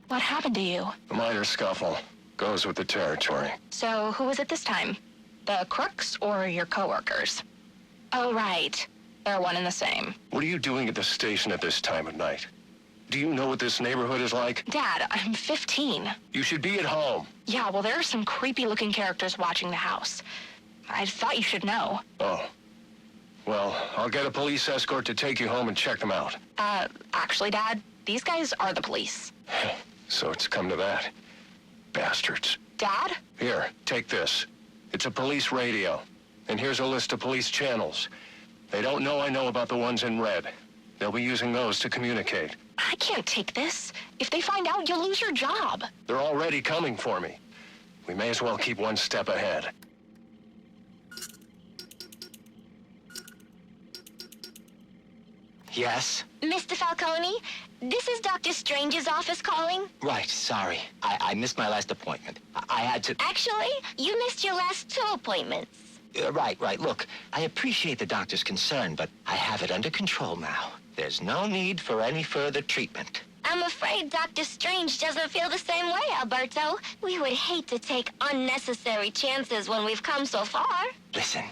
What happened to you? A minor scuffle. Goes with the territory. So, who was it this time? The crooks or your coworkers? Oh, right. They're one and the same. What are you doing at the station at this time of night? Do you know what this neighborhood is like? Dad, I'm 15. You should be at home. Yeah, well, there are some creepy-looking characters watching the house. I thought you should know. Oh. Well, I'll get a police escort to take you home and check them out. Actually, Dad, these guys are the police. So it's come to that. Bastards. Dad? Here, take this. It's a police radio. And here's a list of police channels. They don't know I know about the ones in red. They'll be using those to communicate. I can't take this. If they find out, you'll lose your job. They're already coming for me. We may as well keep one step ahead. Yes? Mr. Falcone, this is Dr. Strange's office calling. Right, sorry. I missed my last appointment. I had to... Actually, you missed your last 2 appointments. Right. Look, I appreciate the doctor's concern, but I have it under control now. There's no need for any further treatment. I'm afraid Dr. Strange doesn't feel the same way, Alberto. We would hate to take unnecessary chances when we've come so far. Listen,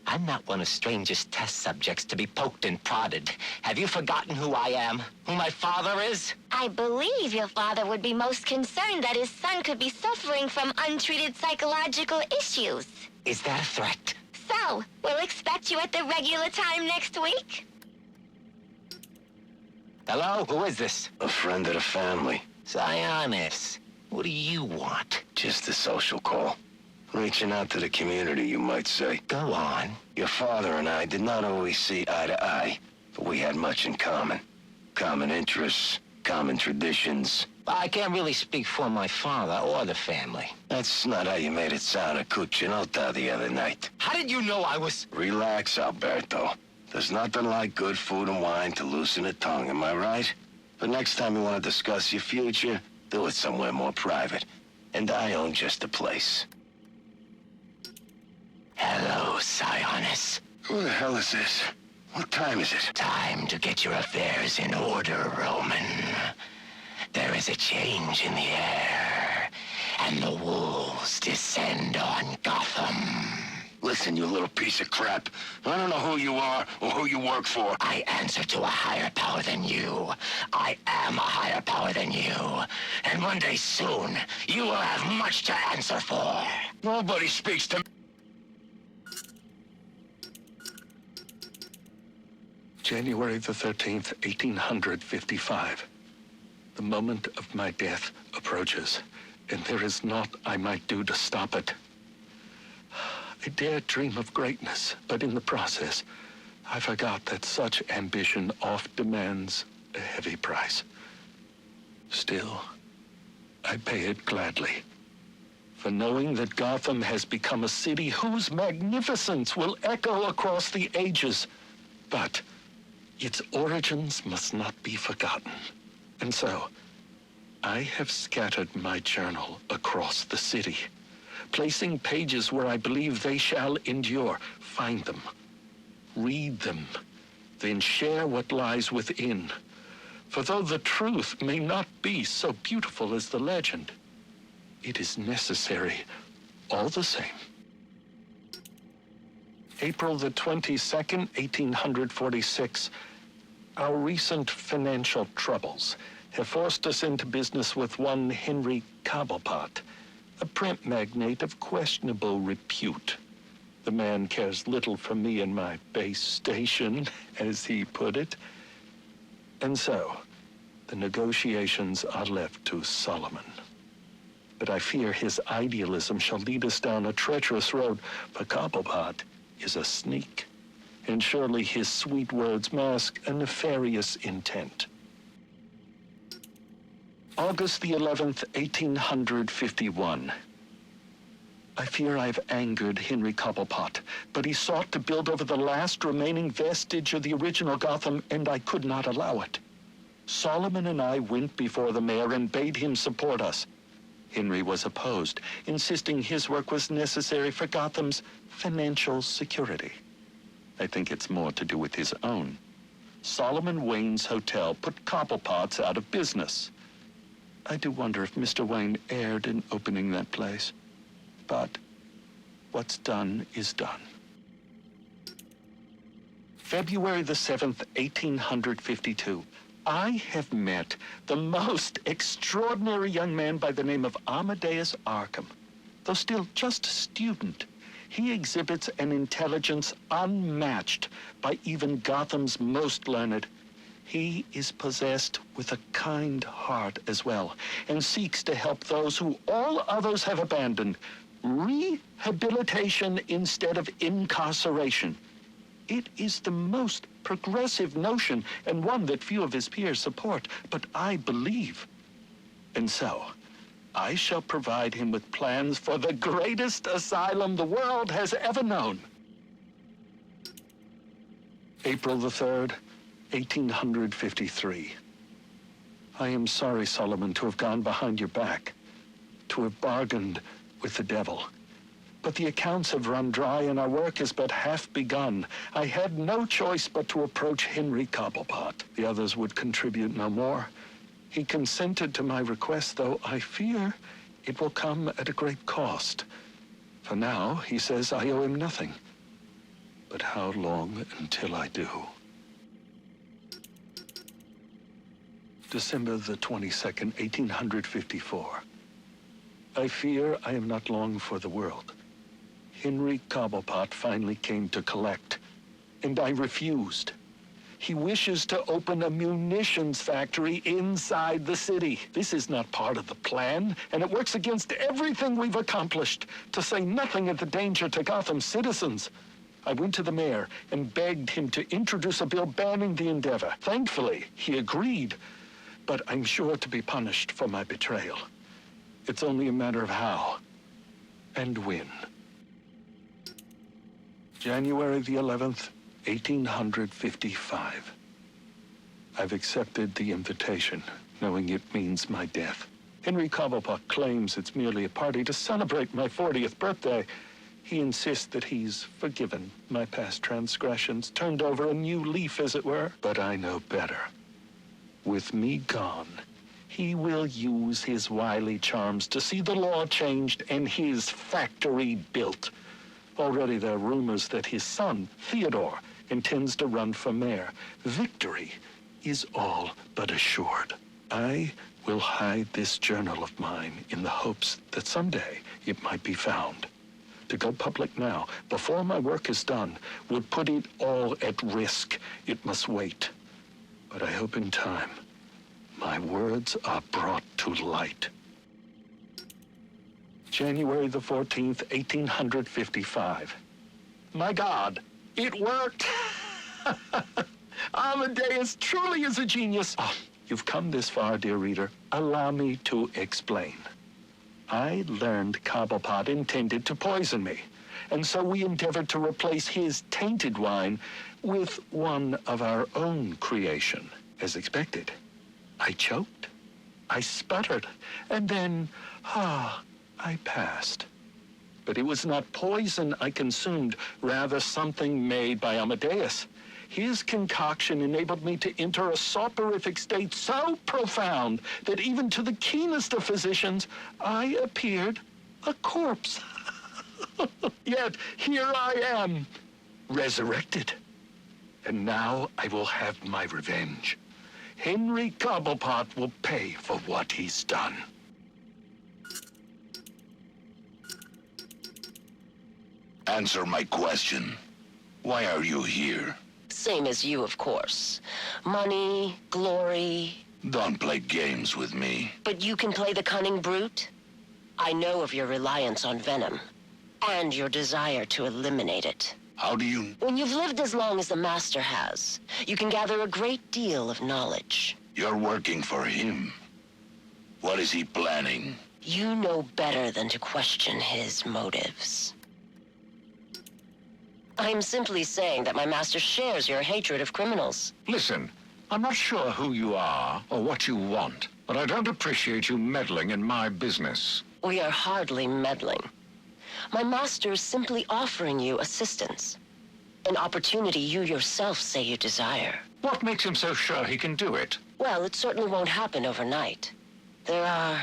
I'm not one of Strange's test subjects to be poked and prodded. Have you forgotten who I am? Who my father is? I believe your father would be most concerned that his son could be suffering from untreated psychological issues. Is that a threat? So, we'll expect you at the regular time next week? Hello? Who is this? A friend of the family. Sionis. What do you want? Just a social call. Reaching out to the community, you might say. Go on. Your father and I did not always see eye to eye, but we had much in common. Common interests, common traditions. I can't really speak for my father or the family. That's not how you made it sound at Cuccinota the other night. How did you know I was... Relax, Alberto. There's nothing like good food and wine to loosen the tongue, am I right? But next time you want to discuss your future, do it somewhere more private. And I own just the place. Hello, Sionis. Who the hell is this? What time is it? Time to get your affairs in order, Roman. There is a change in the air, and the wolves descend on Gotham. Listen, you little piece of crap. I don't know who you are or who you work for. I answer to a higher power than you. I am a higher power than you. And one day soon, you will have much to answer for. Nobody speaks to me. January the 13th, 1855. The moment of my death approaches, and there is naught I might do to stop it. I dared dream of greatness, but in the process, I forgot that such ambition oft demands a heavy price. Still, I pay it gladly. For knowing that Gotham has become a city whose magnificence will echo across the ages. But its origins must not be forgotten. And so, I have scattered my journal across the city, placing pages where I believe they shall endure. Find them, read them, then share what lies within. For though the truth may not be so beautiful as the legend, it is necessary all the same. April the 22nd, 1846. Our recent financial troubles have forced us into business with one Henry Cobblepot, a print magnate of questionable repute. The man cares little for me and my base station, as he put it. And so, the negotiations are left to Solomon. But I fear his idealism shall lead us down a treacherous road, for Cobblepot is a sneak, and surely his sweet words mask a nefarious intent. August the 11th, 1851. I fear I've angered Henry Cobblepot, but he sought to build over the last remaining vestige of the original Gotham, and I could not allow it. Solomon and I went before the mayor and bade him support us. Henry was opposed, insisting his work was necessary for Gotham's financial security. I think it's more to do with his own. Solomon Wayne's Hotel put Cobblepots out of business. I do wonder if Mr. Wayne erred in opening that place. But what's done is done. February the 7th, 1852. I have met the most extraordinary young man by the name of Amadeus Arkham. Though still just a student, he exhibits an intelligence unmatched by even Gotham's most learned. He is possessed with a kind heart as well, and seeks to help those who all others have abandoned. Rehabilitation instead of incarceration. It is the most progressive notion, and one that few of his peers support, but I believe. And so, I shall provide him with plans for the greatest asylum the world has ever known. April the 3rd, 1853. I am sorry, Solomon, to have gone behind your back, to have bargained with the devil. But the accounts have run dry, and our work is but half begun. I had no choice but to approach Henry Cobblepot. The others would contribute no more. He consented to my request, though I fear it will come at a great cost. For now, he says I owe him nothing. But how long until I do? December the 22nd, 1854. I fear I am not long for the world. Henry Cobblepot finally came to collect, and I refused. He wishes to open a munitions factory inside the city. This is not part of the plan, and it works against everything we've accomplished, to say nothing of the danger to Gotham's citizens. I went to the mayor and begged him to introduce a bill banning the endeavor. Thankfully, he agreed, but I'm sure to be punished for my betrayal. It's only a matter of how and when. January the 11th, 1855. I've accepted the invitation, knowing it means my death. Henry Cobblepot claims it's merely a party to celebrate my 40th birthday. He insists that he's forgiven my past transgressions, turned over a new leaf, as it were. But I know better. With me gone, he will use his wily charms to see the law changed and his factory built. Already there are rumors that his son, Theodore, intends to run for mayor. Victory is all but assured. I will hide this journal of mine in the hopes that someday it might be found. To go public now, before my work is done, would put it all at risk. It must wait. But I hope in time, my words are brought to light. January the 14th, 1855. My God, it worked! Amadeus truly is a genius. Oh, you've come this far, dear reader. Allow me to explain. I learned Cobblepot intended to poison me, and so we endeavored to replace his tainted wine with one of our own creation. As expected, I choked, I sputtered, and then, I passed. But it was not poison I consumed, rather something made by Amadeus. His concoction enabled me to enter a soporific state so profound that even to the keenest of physicians, I appeared a corpse. Yet here I am, resurrected. And now I will have my revenge. Henry Cobblepot will pay for what he's done. Answer my question. Why are you here? Same as you, of course. Money, glory. Don't play games with me. But you can play the cunning brute? I know of your reliance on venom, and your desire to eliminate it. How do you... When you've lived as long as the Master has, you can gather a great deal of knowledge. You're working for him. What is he planning? You know better than to question his motives. I'm simply saying that my master shares your hatred of criminals. Listen, I'm not sure who you are or what you want, but I don't appreciate you meddling in my business. We are hardly meddling. My master is simply offering you assistance. An opportunity you yourself say you desire. What makes him so sure he can do it? Well, it certainly won't happen overnight. There are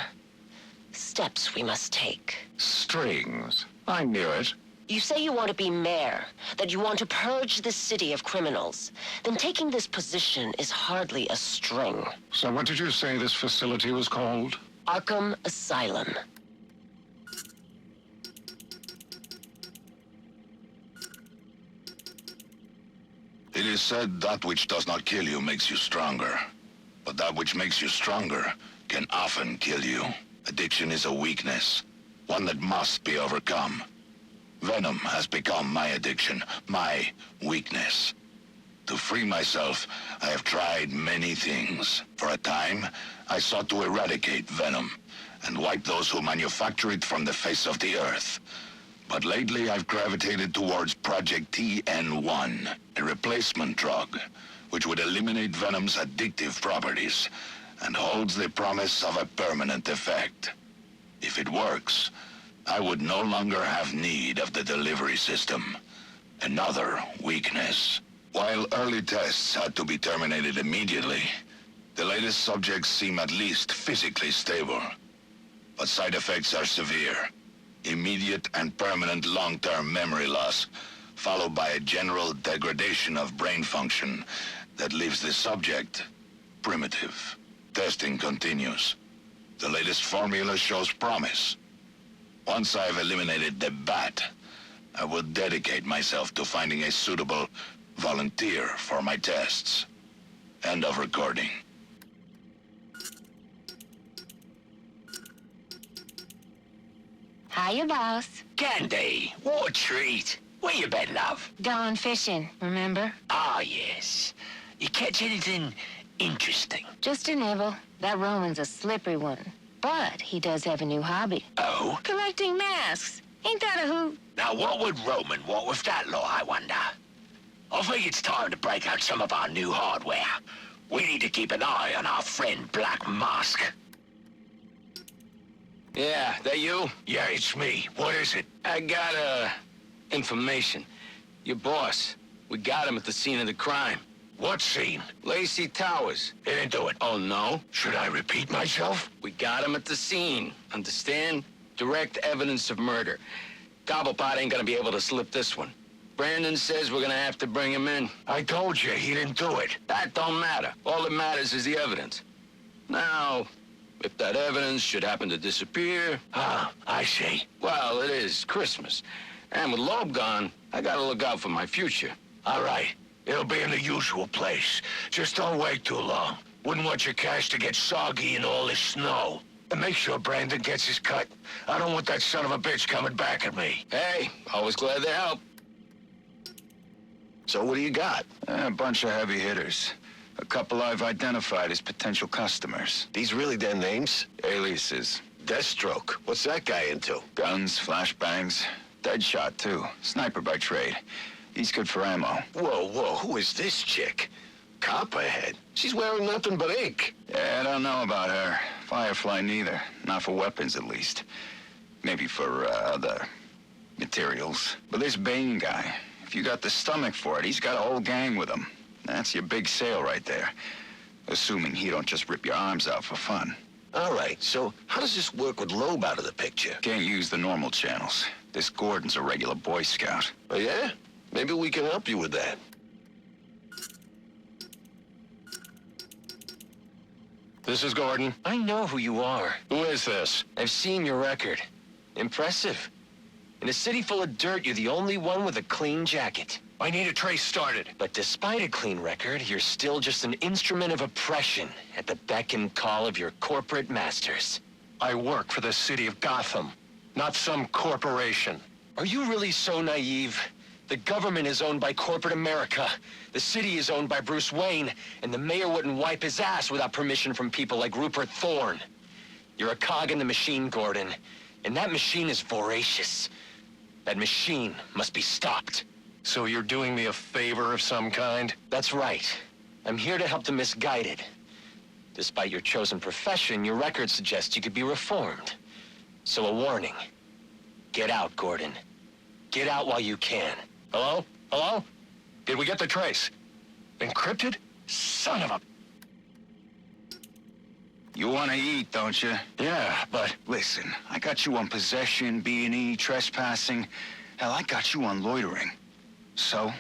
steps we must take. Strings. I knew it. You say you want to be mayor, that you want to purge the city of criminals. Then taking this position is hardly a string. So what did you say this facility was called? Arkham Asylum. It is said that which does not kill you makes you stronger. But that which makes you stronger can often kill you. Addiction is a weakness, one that must be overcome. Venom has become my addiction, my weakness. To free myself, I have tried many things. For a time, I sought to eradicate Venom and wipe those who manufacture it from the face of the earth. But lately, I've gravitated towards Project TN1, a replacement drug, which would eliminate Venom's addictive properties and holds the promise of a permanent effect. If it works, I would no longer have need of the delivery system. Another weakness. While early tests had to be terminated immediately, the latest subjects seem at least physically stable. But side effects are severe. Immediate and permanent long-term memory loss, followed by a general degradation of brain function that leaves the subject primitive. Testing continues. The latest formula shows promise. Once I've eliminated the bat, I will dedicate myself to finding a suitable volunteer for my tests. End of recording. Hiya, boss. Candy, what a treat. Where you been, love? Gone fishing, remember? Ah, yes. You catch anything interesting? Just a nibble. That Roman's a slippery one. But he does have a new hobby. Oh? Collecting masks. Ain't that a hoot? Now, what would Roman want with that law, I wonder? I think it's time to break out some of our new hardware. We need to keep an eye on our friend Black Mask. Yeah, that you? Yeah, it's me. What is it? I got, information. Your boss. We got him at the scene of the crime. What scene? Lacey Towers. He didn't do it. Oh, no? Should I repeat myself? We got him at the scene. Understand? Direct evidence of murder. Cobblepot ain't gonna be able to slip this one. Brandon says we're gonna have to bring him in. I told you, he didn't do it. That don't matter. All that matters is the evidence. Now, if that evidence should happen to disappear... Ah, I see. Well, it is Christmas. And with Loeb gone, I gotta look out for my future. All right. It'll be in the usual place. Just don't wait too long. Wouldn't want your cash to get soggy in all this snow. And make sure Brandon gets his cut. I don't want that son of a bitch coming back at me. Hey, always glad to help. So what do you got? A bunch of heavy hitters. A couple I've identified as potential customers. These really their names? Aliases. Deathstroke. What's that guy into? Guns, flashbangs. Deadshot, too. Sniper by trade. He's good for ammo. Whoa, who is this chick? Copperhead. She's wearing nothing but ink. Yeah, I don't know about her. Firefly neither. Not for weapons, at least. Maybe for, other materials. But this Bane guy, if you got the stomach for it, he's got a whole gang with him. That's your big sale right there. Assuming he don't just rip your arms out for fun. All right, so how does this work with Loeb out of the picture? Can't use the normal channels. This Gordon's a regular Boy Scout. Oh, yeah? Maybe we can help you with that. This is Gordon. I know who you are. Who is this? I've seen your record. Impressive. In a city full of dirt, you're the only one with a clean jacket. I need a trace started. But despite a clean record, you're still just an instrument of oppression at the beck and call of your corporate masters. I work for the city of Gotham, not some corporation. Are you really so naive? The government is owned by corporate America. The city is owned by Bruce Wayne, and the mayor wouldn't wipe his ass without permission from people like Rupert Thorne. You're a cog in the machine, Gordon, and that machine is voracious. That machine must be stopped. So you're doing me a favor of some kind? That's right. I'm here to help the misguided. Despite your chosen profession, your record suggests you could be reformed. So a warning. Get out, Gordon. Get out while you can. Hello? Hello? Did we get the trace? Encrypted? Son of a... You want to eat, don't you? Yeah, but... Listen, I got you on possession, B&E, trespassing. Hell, I got you on loitering. So,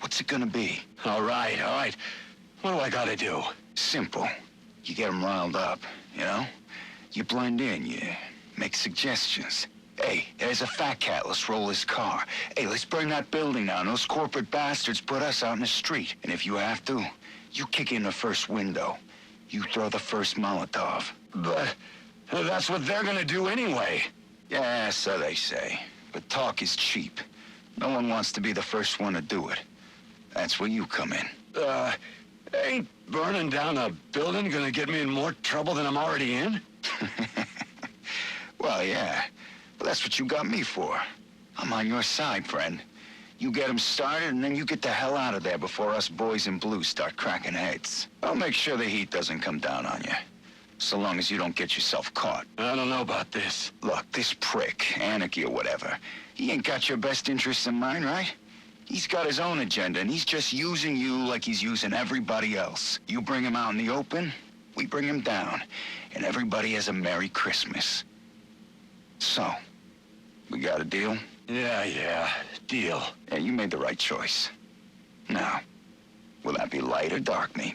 what's it gonna be? All right. What do I gotta do? Simple. You get them riled up, you know? You blend in, you make suggestions. Hey, there's a fat cat, let's roll his car. Hey, let's burn that building down. Those corporate bastards put us out in the street. And if you have to, you kick in the first window. You throw the first Molotov. But that's what they're gonna do anyway. Yeah, so they say. But talk is cheap. No one wants to be the first one to do it. That's where you come in. Ain't burning down a building gonna get me in more trouble than I'm already in? Well, yeah. But that's what you got me for. I'm on your side, friend. You get them started, and then you get the hell out of there before us boys in blue start cracking heads. I'll make sure the heat doesn't come down on you. So long as you don't get yourself caught. I don't know about this. Look, this prick, Anarky or whatever, he ain't got your best interests in mind, right? He's got his own agenda, and he's just using you like he's using everybody else. You bring him out in the open, we bring him down, and everybody has a Merry Christmas. So, we got a deal? Yeah, deal. Yeah, you made the right choice. Now, will that be light or dark meat?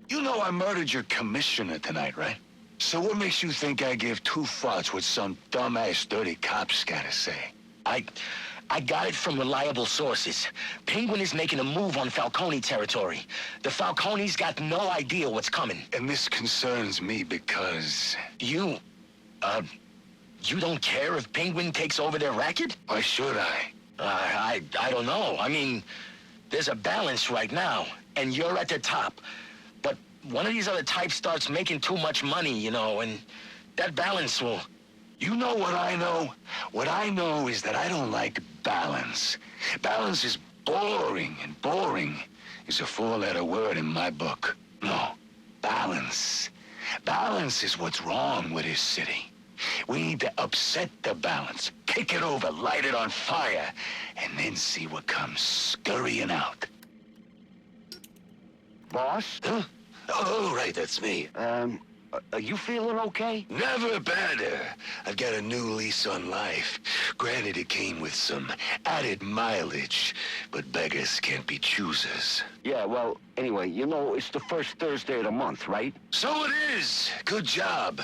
You know I murdered your commissioner tonight, right? So what makes you think I give two farts what some dumbass dirty cop's gotta say? I got it from reliable sources. Penguin is making a move on Falcone territory. The Falcones got no idea what's coming. And this concerns me because... You don't care if Penguin takes over their racket? Why should I? I don't know. I mean, there's a balance right now, and you're at the top. But one of these other types starts making too much money, you know, and that balance will... You know what I know? What I know is that I don't like balance. Balance is boring, and boring is a four-letter word in my book. No, balance. Balance is what's wrong with this city. We need to upset the balance, kick it over, light it on fire, and then see what comes scurrying out. Boss? Huh? Oh, right, that's me. Are you feeling okay? Never better. I've got a new lease on life. Granted, it came with some added mileage, but beggars can't be choosers. Yeah, well, anyway, you know, it's the first Thursday of the month, right? So it is. Good job.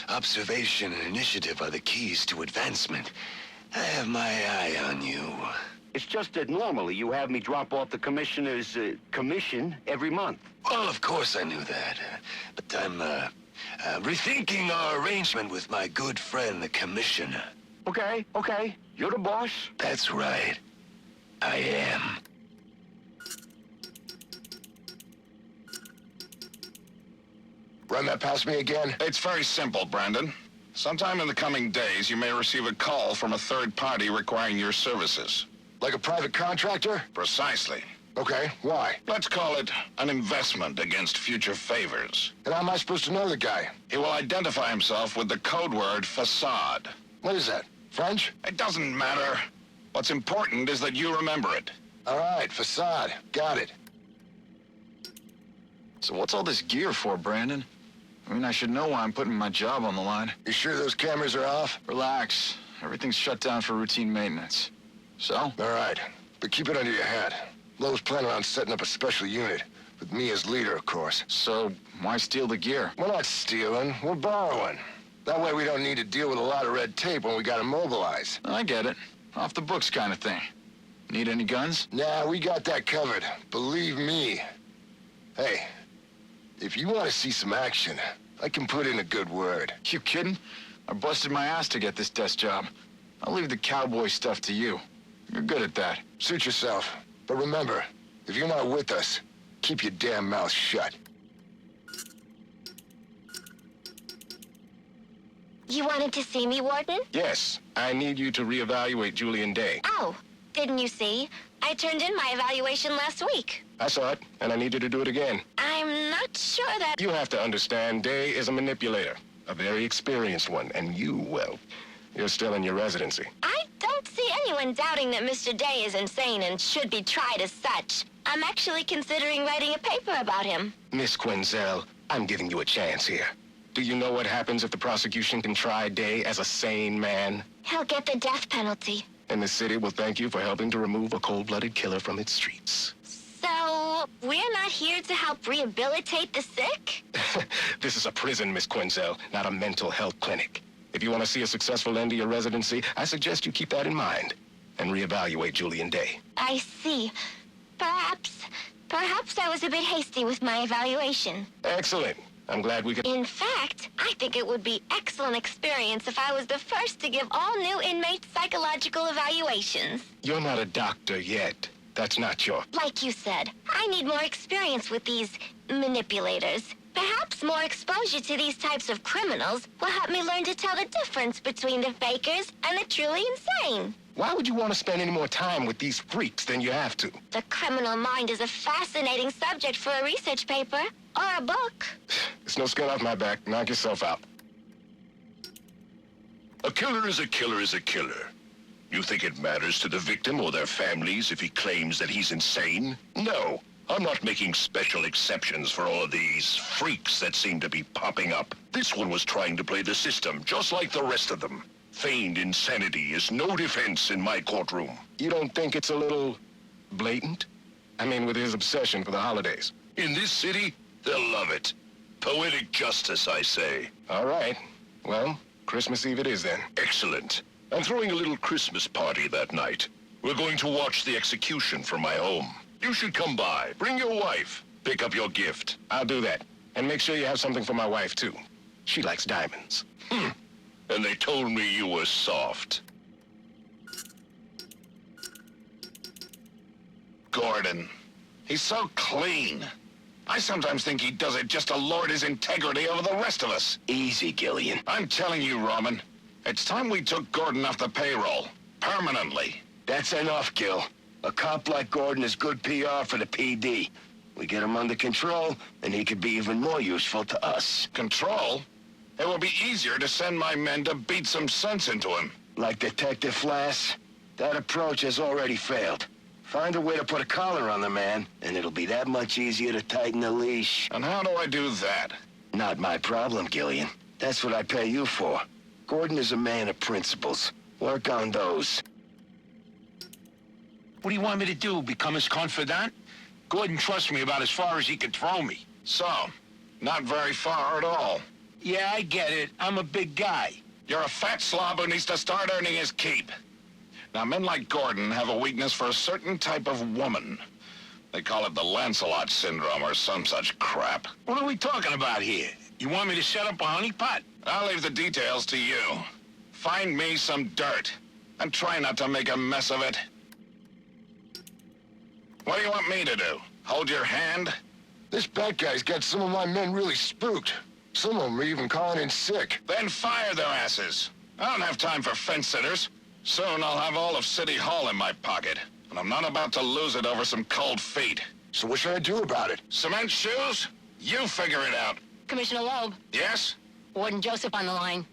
Observation and initiative are the keys to advancement. I have my eye on you. It's just that normally you have me drop off the commissioner's commission every month. Well, of course I knew that. But I'm rethinking our arrangement with my good friend, the commissioner. Okay. You're the boss? That's right. I am. Run that past me again? It's very simple, Brandon. Sometime in the coming days, you may receive a call from a third party requiring your services. Like a private contractor? Precisely. Okay, why? Let's call it an investment against future favors. And how am I supposed to know the guy? He will identify himself with the code word facade. What is that? French? It doesn't matter. What's important is that you remember it. All right, facade. Got it. So what's all this gear for, Brandon? I mean, I should know why I'm putting my job on the line. You sure those cameras are off? Relax. Everything's shut down for routine maintenance. So? All right, but keep it under your hat. Loeb's planning on setting up a special unit, with me as leader, of course. So, why steal the gear? We're not stealing, we're borrowing. That way we don't need to deal with a lot of red tape when we gotta mobilize. I get it. Off the books kind of thing. Need any guns? Nah, we got that covered. Believe me. Hey, if you want to see some action, I can put in a good word. You kidding? I busted my ass to get this desk job. I'll leave the cowboy stuff to you. You're good at that. Suit yourself. But remember, if you're not with us, keep your damn mouth shut. You wanted to see me, Warden? Yes, I need you to reevaluate Julian Day. Oh, didn't you see? I turned in my evaluation last week. I saw it, and I need you to do it again. I'm not sure that... You have to understand, Day is a manipulator. A very experienced one, and you, well, You're still in your residency. I don't see anyone doubting that Mr. Day is insane and should be tried as such. I'm actually considering writing a paper about him. Miss Quinzel, I'm giving you a chance here. Do you know what happens if the prosecution can try Day as a sane man? He'll get the death penalty. And the city will thank you for helping to remove a cold-blooded killer from its streets. So, we're not here to help rehabilitate the sick? This is a prison, Miss Quinzel, not a mental health clinic. If you want to see a successful end to your residency, I suggest you keep that in mind and reevaluate Julian Day. I see. Perhaps I was a bit hasty with my evaluation. Excellent. I'm glad we could... In fact, I think it would be excellent experience if I was the first to give all new inmates psychological evaluations. You're not a doctor yet. That's not your... Like you said, I need more experience with these manipulators. Perhaps more exposure to these types of criminals will help me learn to tell the difference between the fakers and the truly insane. Why would you want to spend any more time with these freaks than you have to? The criminal mind is a fascinating subject for a research paper or a book. There's no skin off my back. Knock yourself out. A killer is a killer is a killer. You think it matters to the victim or their families if he claims that he's insane? No. I'm not making special exceptions for all of these freaks that seem to be popping up. This one was trying to play the system, just like the rest of them. Feigned insanity is no defense in my courtroom. You don't think it's a little blatant? I mean, with his obsession for the holidays. In this city, they'll love it. Poetic justice, I say. All right. Well, Christmas Eve it is then. Excellent. I'm throwing a little Christmas party that night. We're going to watch the execution from my home. You should come by. Bring your wife. Pick up your gift. I'll do that. And make sure you have something for my wife, too. She likes diamonds. And they told me you were soft. Gordon. He's so clean. I sometimes think he does it just to lord his integrity over the rest of us. Easy, Gillian. I'm telling you, Roman. It's time we took Gordon off the payroll. Permanently. That's enough, Gil. A cop like Gordon is good PR for the PD. We get him under control, and he could be even more useful to us. Control? It will be easier to send my men to beat some sense into him. Like Detective Flass? That approach has already failed. Find a way to put a collar on the man, and it'll be that much easier to tighten the leash. And how do I do that? Not my problem, Gillian. That's what I pay you for. Gordon is a man of principles. Work on those. What do you want me to do, become his confidant? Gordon trusts me about as far as he can throw me. So, not very far at all. Yeah, I get it. I'm a big guy. You're a fat slob who needs to start earning his keep. Now, men like Gordon have a weakness for a certain type of woman. They call it the Lancelot syndrome or some such crap. What are we talking about here? You want me to set up a honeypot? I'll leave the details to you. Find me some dirt, and try not to make a mess of it. What do you want me to do? Hold your hand? This bad guy's got some of my men really spooked. Some of them are even calling in sick. Then fire their asses. I don't have time for fence-sitters. Soon I'll have all of City Hall in my pocket, and I'm not about to lose it over some cold feet. So what should I do about it? Cement shoes? You figure it out. Commissioner Loeb, Yes? Warden Joseph on the line.